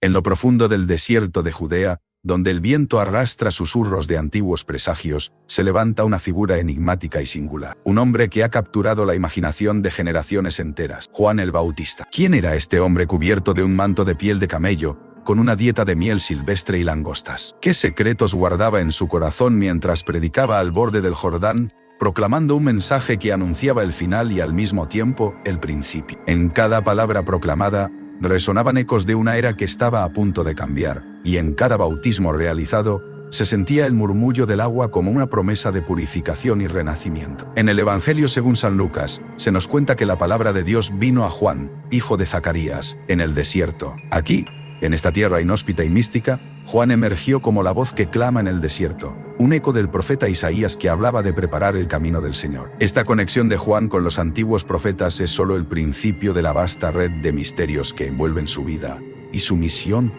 En lo profundo del desierto de Judea, donde el viento arrastra susurros de antiguos presagios, se levanta una figura enigmática y singular. Un hombre que ha capturado la imaginación de generaciones enteras. Juan el Bautista. ¿Quién era este hombre cubierto de un manto de piel de camello, con una dieta de miel silvestre y langostas? ¿Qué secretos guardaba en su corazón mientras predicaba al borde del Jordán, proclamando un mensaje que anunciaba el final y al mismo tiempo el principio? En cada palabra proclamada, resonaban ecos de una era que estaba a punto de cambiar, y en cada bautismo realizado, se sentía el murmullo del agua como una promesa de purificación y renacimiento. En el Evangelio según San Lucas, se nos cuenta que la palabra de Dios vino a Juan, hijo de Zacarías, en el desierto. Aquí, en esta tierra inhóspita y mística, Juan emergió como la voz que clama en el desierto, un eco del profeta Isaías que hablaba de preparar el camino del Señor. Esta conexión de Juan con los antiguos profetas es solo el principio de la vasta red de misterios que envuelven su vida y su misión.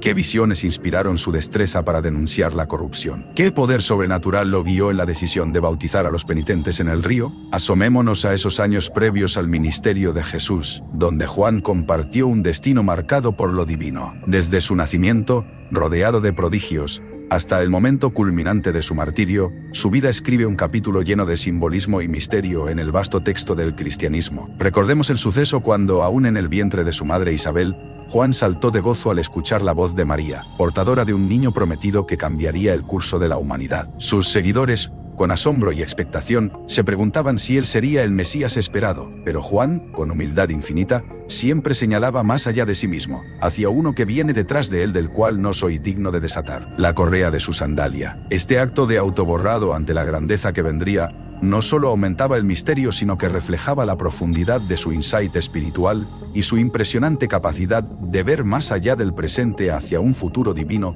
¿Qué visiones inspiraron su destreza para denunciar la corrupción? ¿Qué poder sobrenatural lo guió en la decisión de bautizar a los penitentes en el río? Asomémonos a esos años previos al ministerio de Jesús, donde Juan compartió un destino marcado por lo divino. Desde su nacimiento, rodeado de prodigios, hasta el momento culminante de su martirio, su vida escribe un capítulo lleno de simbolismo y misterio en el vasto texto del cristianismo. Recordemos el suceso cuando, aún en el vientre de su madre Isabel, Juan saltó de gozo al escuchar la voz de María, portadora de un niño prometido que cambiaría el curso de la humanidad. Sus seguidores, con asombro y expectación, se preguntaban si él sería el Mesías esperado, pero Juan, con humildad infinita, siempre señalaba más allá de sí mismo, hacia uno que viene detrás de él del cual no soy digno de desatar la correa de su sandalia. Este acto de autoborrado ante la grandeza que vendría, no solo aumentaba el misterio sino que reflejaba la profundidad de su insight espiritual y su impresionante capacidad de ver más allá del presente hacia un futuro divino.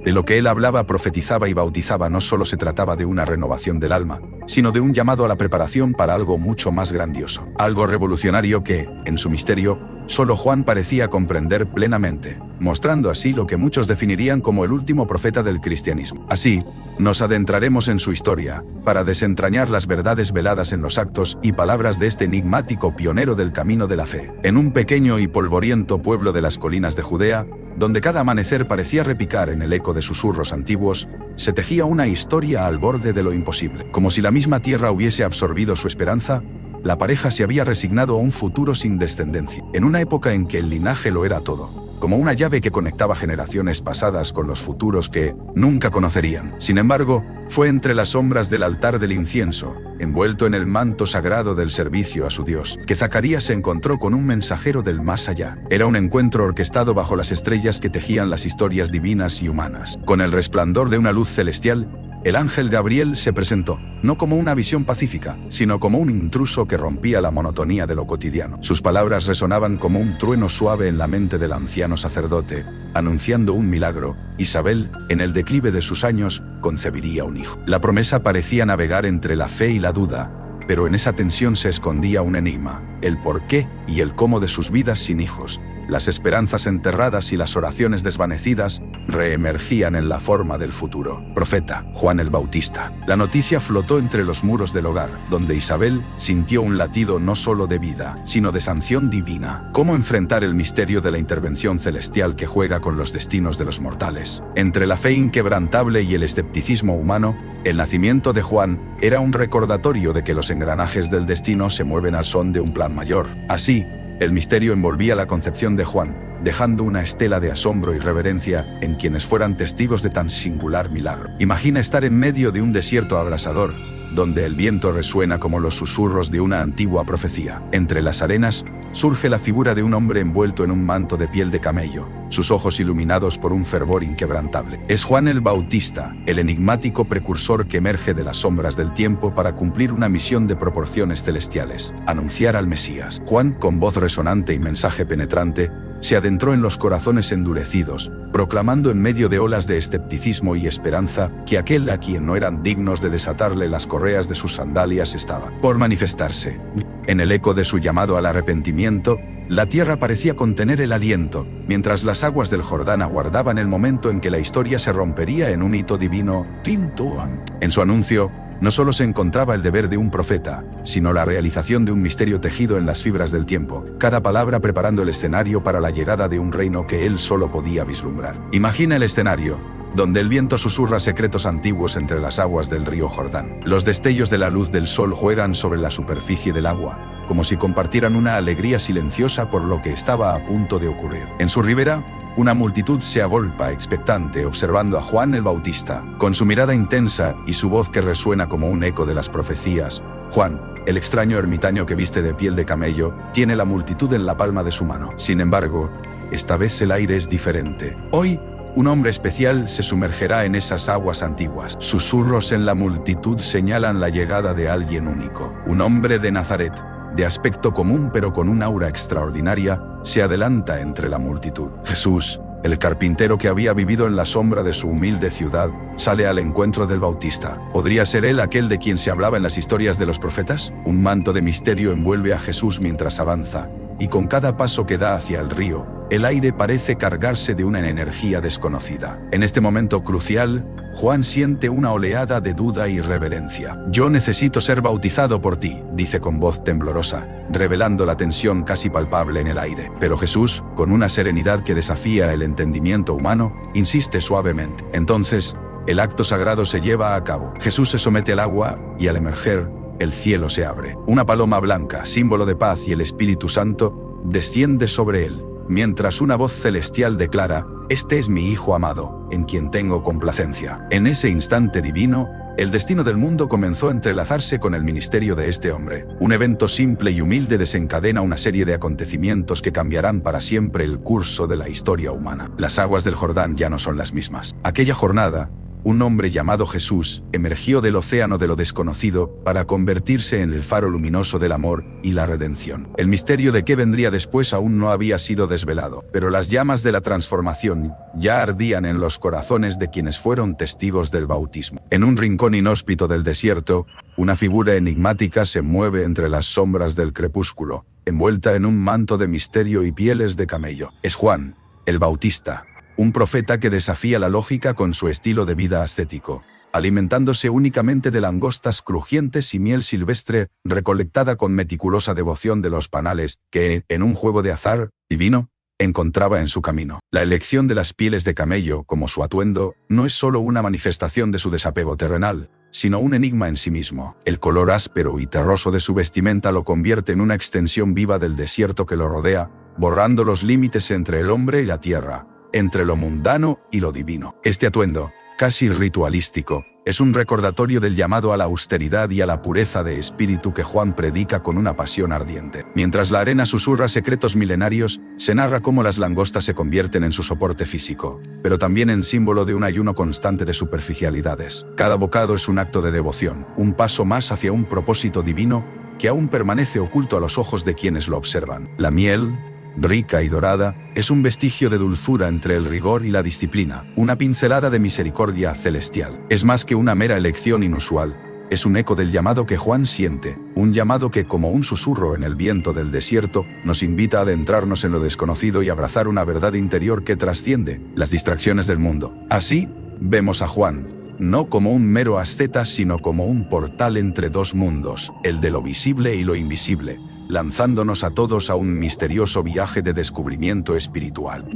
De lo que él hablaba, profetizaba y bautizaba no solo se trataba de una renovación del alma, sino de un llamado a la preparación para algo mucho más grandioso, algo revolucionario que, en su misterio, solo Juan parecía comprender plenamente, mostrando así lo que muchos definirían como el último profeta del cristianismo. Así, nos adentraremos en su historia, para desentrañar las verdades veladas en los actos y palabras de este enigmático pionero del camino de la fe. En un pequeño y polvoriento pueblo de las colinas de Judea, donde cada amanecer parecía repicar en el eco de susurros antiguos, se tejía una historia al borde de lo imposible. Como si la misma tierra hubiese absorbido su esperanza, la pareja se había resignado a un futuro sin descendencia, en una época en que el linaje lo era todo, como una llave que conectaba generaciones pasadas con los futuros que nunca conocerían. Sin embargo, fue entre las sombras del altar del incienso, envuelto en el manto sagrado del servicio a su Dios, que Zacarías se encontró con un mensajero del más allá. Era un encuentro orquestado bajo las estrellas que tejían las historias divinas y humanas. Con el resplandor de una luz celestial, el ángel Gabriel se presentó, no como una visión pacífica, sino como un intruso que rompía la monotonía de lo cotidiano. Sus palabras resonaban como un trueno suave en la mente del anciano sacerdote, anunciando un milagro. Isabel, en el declive de sus años, concebiría un hijo. La promesa parecía navegar entre la fe y la duda, pero en esa tensión se escondía un enigma, el porqué y el cómo de sus vidas sin hijos. Las esperanzas enterradas y las oraciones desvanecidas reemergían en la forma del futuro profeta, Juan el Bautista. La noticia flotó entre los muros del hogar, donde Isabel sintió un latido no solo de vida, sino de sanción divina. ¿Cómo enfrentar el misterio de la intervención celestial que juega con los destinos de los mortales? Entre la fe inquebrantable y el escepticismo humano, el nacimiento de Juan era un recordatorio de que los engranajes del destino se mueven al son de un plan mayor. Así, el misterio envolvía la concepción de Juan, dejando una estela de asombro y reverencia en quienes fueran testigos de tan singular milagro. Imagina estar en medio de un desierto abrasador, donde el viento resuena como los susurros de una antigua profecía. Entre las arenas, surge la figura de un hombre envuelto en un manto de piel de camello, sus ojos iluminados por un fervor inquebrantable. Es Juan el Bautista, el enigmático precursor que emerge de las sombras del tiempo para cumplir una misión de proporciones celestiales, anunciar al Mesías. Juan, con voz resonante y mensaje penetrante, se adentró en los corazones endurecidos, proclamando en medio de olas de escepticismo y esperanza que aquel a quien no eran dignos de desatarle las correas de sus sandalias estaba por manifestarse. En el eco de su llamado al arrepentimiento, la tierra parecía contener el aliento, mientras las aguas del Jordán aguardaban el momento en que la historia se rompería en un hito divino. En su anuncio, No solo se encontraba el deber de un profeta, sino la realización de un misterio tejido en las fibras del tiempo, cada palabra preparando el escenario para la llegada de un reino que él solo podía vislumbrar. Imagina el escenario, donde el viento susurra secretos antiguos entre las aguas del río Jordán. Los destellos de la luz del sol juegan sobre la superficie del agua, como si compartieran una alegría silenciosa por lo que estaba a punto de ocurrir. En su ribera, una multitud se agolpa expectante observando a Juan el Bautista. Con su mirada intensa y su voz que resuena como un eco de las profecías, Juan, el extraño ermitaño que viste de piel de camello, tiene la multitud en la palma de su mano. Sin embargo, esta vez el aire es diferente. Hoy, un hombre especial se sumergerá en esas aguas antiguas. Susurros en la multitud señalan la llegada de alguien único. Un hombre de Nazaret, de aspecto común pero con un aura extraordinaria, se adelanta entre la multitud. Jesús, el carpintero que había vivido en la sombra de su humilde ciudad, sale al encuentro del Bautista. ¿Podría ser él aquel de quien se hablaba en las historias de los profetas? Un manto de misterio envuelve a Jesús mientras avanza, y con cada paso que da hacia el río, el aire parece cargarse de una energía desconocida. En este momento crucial, Juan siente una oleada de duda y reverencia. «Yo necesito ser bautizado por ti», dice con voz temblorosa, revelando la tensión casi palpable en el aire. Pero Jesús, con una serenidad que desafía el entendimiento humano, insiste suavemente. Entonces, el acto sagrado se lleva a cabo. Jesús se somete al agua, y al emerger, el cielo se abre. Una paloma blanca, símbolo de paz y el Espíritu Santo, desciende sobre él, mientras una voz celestial declara: «Este es mi Hijo amado, en quien tengo complacencia». En ese instante divino, el destino del mundo comenzó a entrelazarse con el ministerio de este hombre. Un evento simple y humilde desencadena una serie de acontecimientos que cambiarán para siempre el curso de la historia humana. Las aguas del Jordán ya no son las mismas. Aquella jornada, un hombre llamado Jesús emergió del océano de lo desconocido para convertirse en el faro luminoso del amor y la redención. El misterio de qué vendría después aún no había sido desvelado, pero las llamas de la transformación ya ardían en los corazones de quienes fueron testigos del bautismo. En un rincón inhóspito del desierto, una figura enigmática se mueve entre las sombras del crepúsculo, envuelta en un manto de misterio y pieles de camello. Es Juan, el Bautista, un profeta que desafía la lógica con su estilo de vida ascético, alimentándose únicamente de langostas crujientes y miel silvestre recolectada con meticulosa devoción de los panales que, en un juego de azar divino, encontraba en su camino. La elección de las pieles de camello como su atuendo no es solo una manifestación de su desapego terrenal, sino un enigma en sí mismo. El color áspero y terroso de su vestimenta lo convierte en una extensión viva del desierto que lo rodea, borrando los límites entre el hombre y la tierra, entre lo mundano y lo divino. Este atuendo, casi ritualístico, es un recordatorio del llamado a la austeridad y a la pureza de espíritu que Juan predica con una pasión ardiente. Mientras la arena susurra secretos milenarios, se narra cómo las langostas se convierten en su soporte físico, pero también en símbolo de un ayuno constante de superficialidades. Cada bocado es un acto de devoción, un paso más hacia un propósito divino que aún permanece oculto a los ojos de quienes lo observan. La miel, rica y dorada, es un vestigio de dulzura entre el rigor y la disciplina, una pincelada de misericordia celestial. Es más que una mera elección inusual, es un eco del llamado que Juan siente, un llamado que, como un susurro en el viento del desierto, nos invita a adentrarnos en lo desconocido y abrazar una verdad interior que trasciende las distracciones del mundo. Así, vemos a Juan, no como un mero asceta, sino como un portal entre dos mundos, el de lo visible y lo invisible, lanzándonos a todos a un misterioso viaje de descubrimiento espiritual.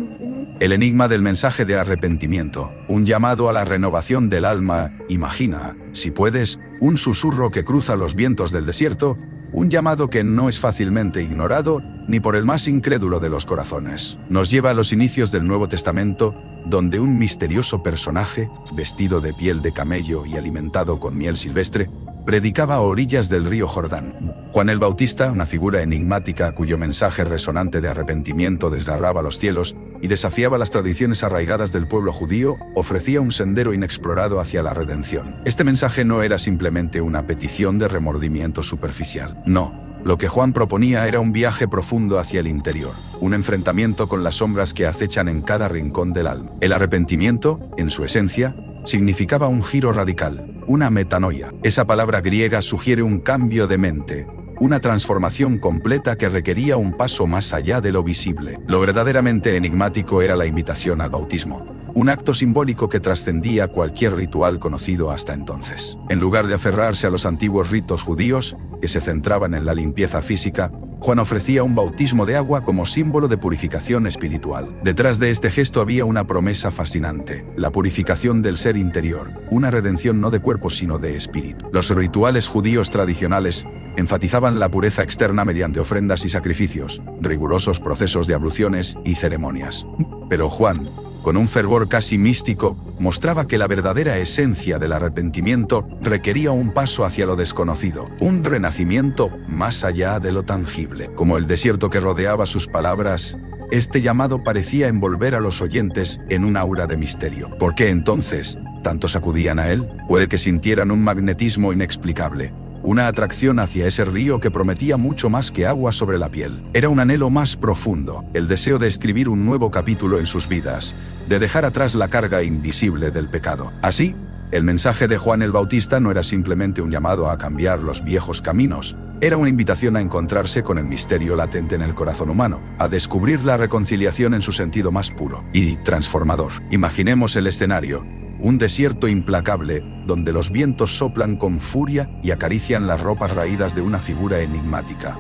El enigma del mensaje de arrepentimiento, un llamado a la renovación del alma. Imagina, si puedes, un susurro que cruza los vientos del desierto, un llamado que no es fácilmente ignorado ni por el más incrédulo de los corazones. Nos lleva a los inicios del Nuevo Testamento, donde un misterioso personaje, vestido de piel de camello y alimentado con miel silvestre, predicaba a orillas del río Jordán. Juan el Bautista, una figura enigmática cuyo mensaje resonante de arrepentimiento desgarraba los cielos y desafiaba las tradiciones arraigadas del pueblo judío, ofrecía un sendero inexplorado hacia la redención. Este mensaje no era simplemente una petición de remordimiento superficial. No, lo que Juan proponía era un viaje profundo hacia el interior, un enfrentamiento con las sombras que acechan en cada rincón del alma. El arrepentimiento, en su esencia, significaba un giro radical, una metanoia. Esa palabra griega sugiere un cambio de mente, una transformación completa que requería un paso más allá de lo visible. Lo verdaderamente enigmático era la invitación al bautismo, un acto simbólico que trascendía cualquier ritual conocido hasta entonces. En lugar de aferrarse a los antiguos ritos judíos, que se centraban en la limpieza física, Juan ofrecía un bautismo de agua como símbolo de purificación espiritual. Detrás de este gesto había una promesa fascinante: la purificación del ser interior, una redención no de cuerpo sino de espíritu. Los rituales judíos tradicionales enfatizaban la pureza externa mediante ofrendas y sacrificios, rigurosos procesos de abluciones y ceremonias. Pero Juan, con un fervor casi místico, mostraba que la verdadera esencia del arrepentimiento requería un paso hacia lo desconocido, un renacimiento más allá de lo tangible. Como el desierto que rodeaba sus palabras, este llamado parecía envolver a los oyentes en un aura de misterio. ¿Por qué entonces tantos acudían a él? Puede que sintieran un magnetismo inexplicable, una atracción hacia ese río que prometía mucho más que agua sobre la piel. Era un anhelo más profundo, el deseo de escribir un nuevo capítulo en sus vidas, de dejar atrás la carga invisible del pecado. Así, el mensaje de Juan el Bautista no era simplemente un llamado a cambiar los viejos caminos, era una invitación a encontrarse con el misterio latente en el corazón humano, a descubrir la reconciliación en su sentido más puro y transformador. Imaginemos el escenario: un desierto implacable, donde los vientos soplan con furia y acarician las ropas raídas de una figura enigmática.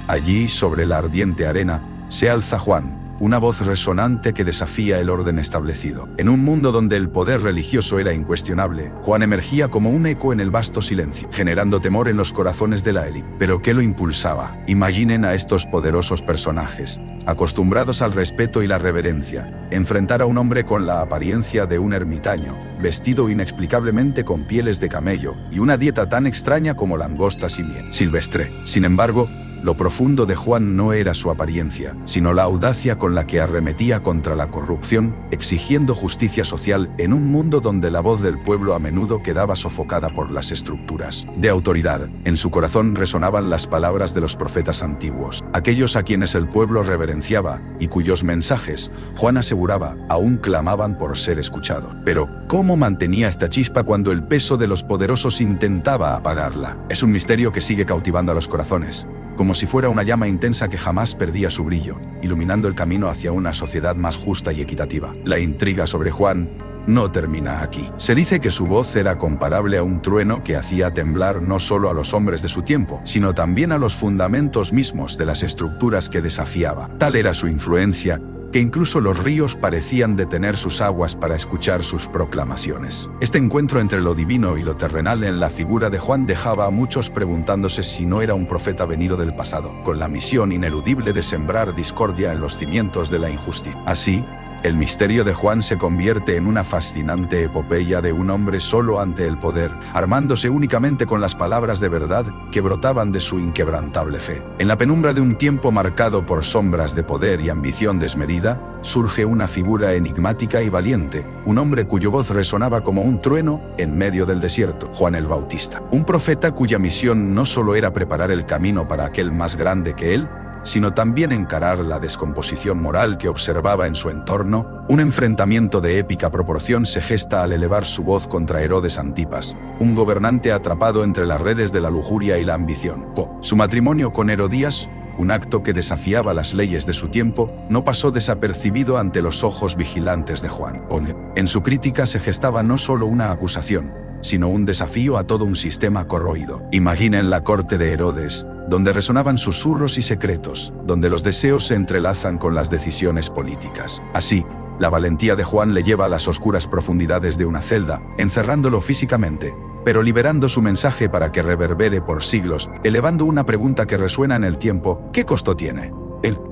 Allí, sobre la ardiente arena, se alza Juan, una voz resonante que desafía el orden establecido. En un mundo donde el poder religioso era incuestionable, Juan emergía como un eco en el vasto silencio, generando temor en los corazones de la élite. ¿Pero qué lo impulsaba? Imaginen a estos poderosos personajes, acostumbrados al respeto y la reverencia, enfrentar a un hombre con la apariencia de un ermitaño, vestido inexplicablemente con pieles de camello y una dieta tan extraña como langostas y miel silvestre. Sin embargo, lo profundo de Juan no era su apariencia, sino la audacia con la que arremetía contra la corrupción, exigiendo justicia social en un mundo donde la voz del pueblo a menudo quedaba sofocada por las estructuras de autoridad. En su corazón resonaban las palabras de los profetas antiguos, aquellos a quienes el pueblo reverenciaba y cuyos mensajes, Juan aseguraba, aún clamaban por ser escuchados. Pero, ¿cómo mantenía esta chispa cuando el peso de los poderosos intentaba apagarla? Es un misterio que sigue cautivando a los corazones, como si fuera una llama intensa que jamás perdía su brillo, iluminando el camino hacia una sociedad más justa y equitativa. La intriga sobre Juan no termina aquí. Se dice que su voz era comparable a un trueno que hacía temblar no solo a los hombres de su tiempo, sino también a los fundamentos mismos de las estructuras que desafiaba. Tal era su influencia, que incluso los ríos parecían detener sus aguas para escuchar sus proclamaciones. Este encuentro entre lo divino y lo terrenal en la figura de Juan dejaba a muchos preguntándose si no era un profeta venido del pasado, con la misión ineludible de sembrar discordia en los cimientos de la injusticia. Así, el misterio de Juan se convierte en una fascinante epopeya de un hombre solo ante el poder, armándose únicamente con las palabras de verdad que brotaban de su inquebrantable fe. En la penumbra de un tiempo marcado por sombras de poder y ambición desmedida, surge una figura enigmática y valiente, un hombre cuya voz resonaba como un trueno en medio del desierto: Juan el Bautista. Un profeta cuya misión no solo era preparar el camino para aquel más grande que él, sino también encarar la descomposición moral que observaba en su entorno. Un enfrentamiento de épica proporción se gesta al elevar su voz contra Herodes Antipas, un gobernante atrapado entre las redes de la lujuria y la ambición. Su matrimonio con Herodías, un acto que desafiaba las leyes de su tiempo, no pasó desapercibido ante los ojos vigilantes de Juan. En su crítica se gestaba no solo una acusación, sino un desafío a todo un sistema corroído. Imaginen la corte de Herodes, donde resonaban susurros y secretos, donde los deseos se entrelazan con las decisiones políticas. Así, la valentía de Juan le lleva a las oscuras profundidades de una celda, encerrándolo físicamente, pero liberando su mensaje para que reverbere por siglos, elevando una pregunta que resuena en el tiempo: ¿qué costo tiene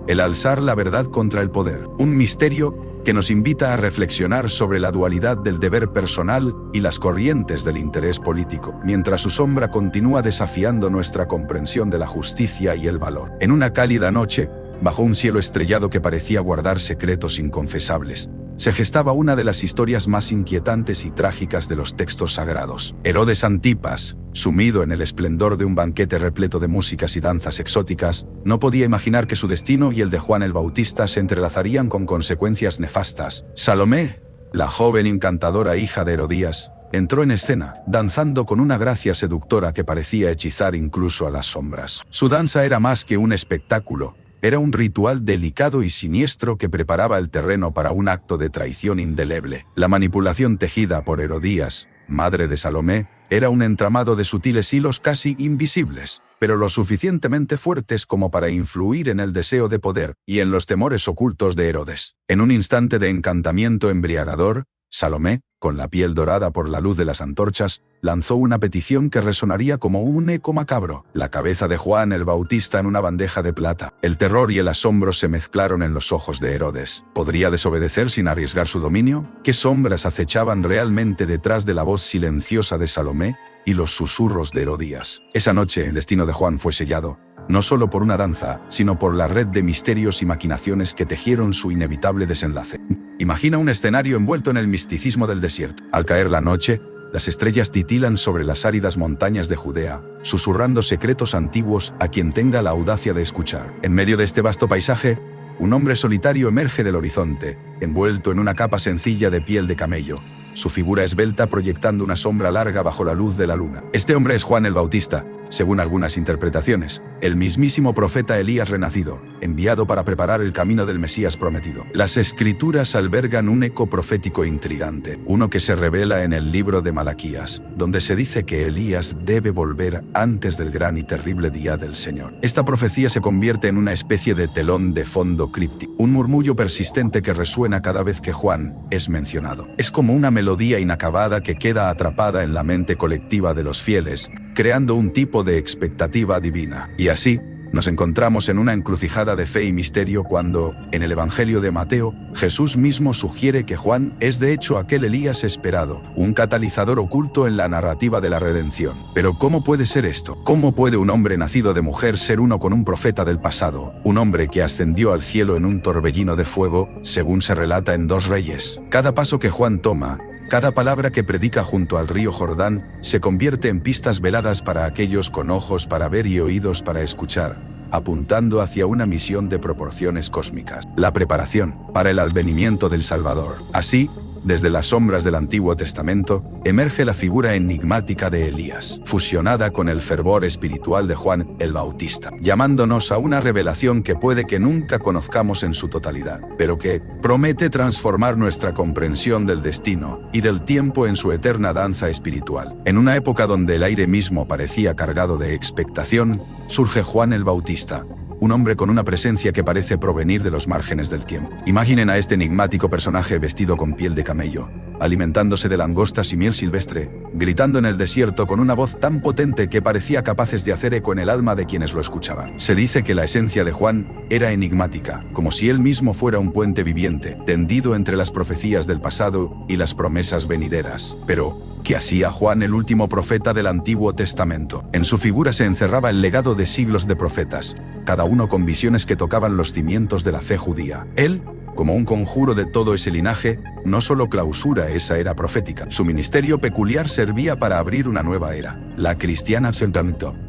el alzar la verdad contra el poder? Un misterio que nos invita a reflexionar sobre la dualidad del deber personal y las corrientes del interés político, mientras su sombra continúa desafiando nuestra comprensión de la justicia y el valor. En una cálida noche, bajo un cielo estrellado que parecía guardar secretos inconfesables, se gestaba una de las historias más inquietantes y trágicas de los textos sagrados. Herodes Antipas, sumido en el esplendor de un banquete repleto de músicas y danzas exóticas, no podía imaginar que su destino y el de Juan el Bautista se entrelazarían con consecuencias nefastas. Salomé, la joven encantadora hija de Herodías, entró en escena, danzando con una gracia seductora que parecía hechizar incluso a las sombras. Su danza era más que un espectáculo, Era un ritual delicado y siniestro que preparaba el terreno para un acto de traición indeleble. La manipulación tejida por Herodías, madre de Salomé, era un entramado de sutiles hilos casi invisibles, pero lo suficientemente fuertes como para influir en el deseo de poder y en los temores ocultos de Herodes. En un instante de encantamiento embriagador, Salomé, con la piel dorada por la luz de las antorchas, lanzó una petición que resonaría como un eco macabro: la cabeza de Juan el Bautista en una bandeja de plata. El terror y el asombro se mezclaron en los ojos de Herodes. ¿Podría desobedecer sin arriesgar su dominio? ¿Qué sombras acechaban realmente detrás de la voz silenciosa de Salomé y los susurros de Herodías? Esa noche el destino de Juan fue sellado, no solo por una danza, sino por la red de misterios y maquinaciones que tejieron su inevitable desenlace. Imagina un escenario envuelto en el misticismo del desierto. Al caer la noche, las estrellas titilan sobre las áridas montañas de Judea, susurrando secretos antiguos a quien tenga la audacia de escuchar. En medio de este vasto paisaje, un hombre solitario emerge del horizonte, envuelto en una capa sencilla de piel de camello, su figura esbelta proyectando una sombra larga bajo la luz de la luna. Este hombre es Juan el Bautista, según algunas interpretaciones, el mismísimo profeta Elías renacido, enviado para preparar el camino del Mesías prometido. Las Escrituras albergan un eco profético intrigante, uno que se revela en el libro de Malaquías, donde se dice que Elías debe volver antes del gran y terrible día del Señor. Esta profecía se convierte en una especie de telón de fondo críptico, un murmullo persistente que resuena cada vez que Juan es mencionado. Es como una melodía inacabada que queda atrapada en la mente colectiva de los fieles, creando un tipo de expectativa divina. Y así, nos encontramos en una encrucijada de fe y misterio cuando, en el Evangelio de Mateo, Jesús mismo sugiere que Juan es de hecho aquel Elías esperado, un catalizador oculto en la narrativa de la redención. Pero ¿cómo puede ser esto? ¿Cómo puede un hombre nacido de mujer ser uno con un profeta del pasado, un hombre que ascendió al cielo en un torbellino de fuego, según se relata en 2 Reyes? Cada paso que Juan toma, cada palabra que predica junto al río Jordán, se convierte en pistas veladas para aquellos con ojos para ver y oídos para escuchar, apuntando hacia una misión de proporciones cósmicas: la preparación para el advenimiento del Salvador. Así, desde las sombras del Antiguo Testamento, emerge la figura enigmática de Elías, fusionada con el fervor espiritual de Juan el Bautista, llamándonos a una revelación que puede que nunca conozcamos en su totalidad, pero que promete transformar nuestra comprensión del destino y del tiempo en su eterna danza espiritual. En una época donde el aire mismo parecía cargado de expectación, surge Juan el Bautista, un hombre con una presencia que parece provenir de los márgenes del tiempo. Imaginen a este enigmático personaje vestido con piel de camello, alimentándose de langostas y miel silvestre, gritando en el desierto con una voz tan potente que parecía capaces de hacer eco en el alma de quienes lo escuchaban. Se dice que la esencia de Juan era enigmática, como si él mismo fuera un puente viviente, tendido entre las profecías del pasado y las promesas venideras. Pero ¿qué hacía Juan, el último profeta del Antiguo Testamento? En su figura se encerraba el legado de siglos de profetas, cada uno con visiones que tocaban los cimientos de la fe judía. Él, como un conjuro de todo ese linaje, no solo clausura esa era profética. Su ministerio peculiar servía para abrir una nueva era, la cristiana.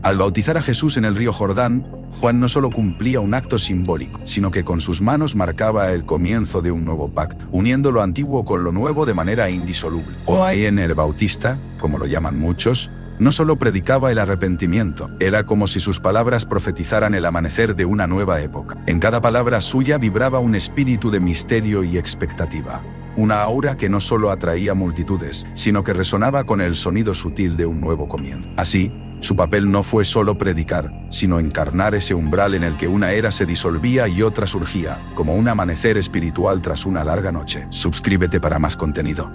Al bautizar a Jesús en el río Jordán, Juan no solo cumplía un acto simbólico, sino que con sus manos marcaba el comienzo de un nuevo pacto, uniendo lo antiguo con lo nuevo de manera indisoluble. Juan el Bautista, como lo llaman muchos, no solo predicaba el arrepentimiento, era como si sus palabras profetizaran el amanecer de una nueva época. En cada palabra suya vibraba un espíritu de misterio y expectativa, una aura que no solo atraía multitudes, sino que resonaba con el sonido sutil de un nuevo comienzo. Así, su papel no fue solo predicar, sino encarnar ese umbral en el que una era se disolvía y otra surgía, como un amanecer espiritual tras una larga noche. Suscríbete para más contenido.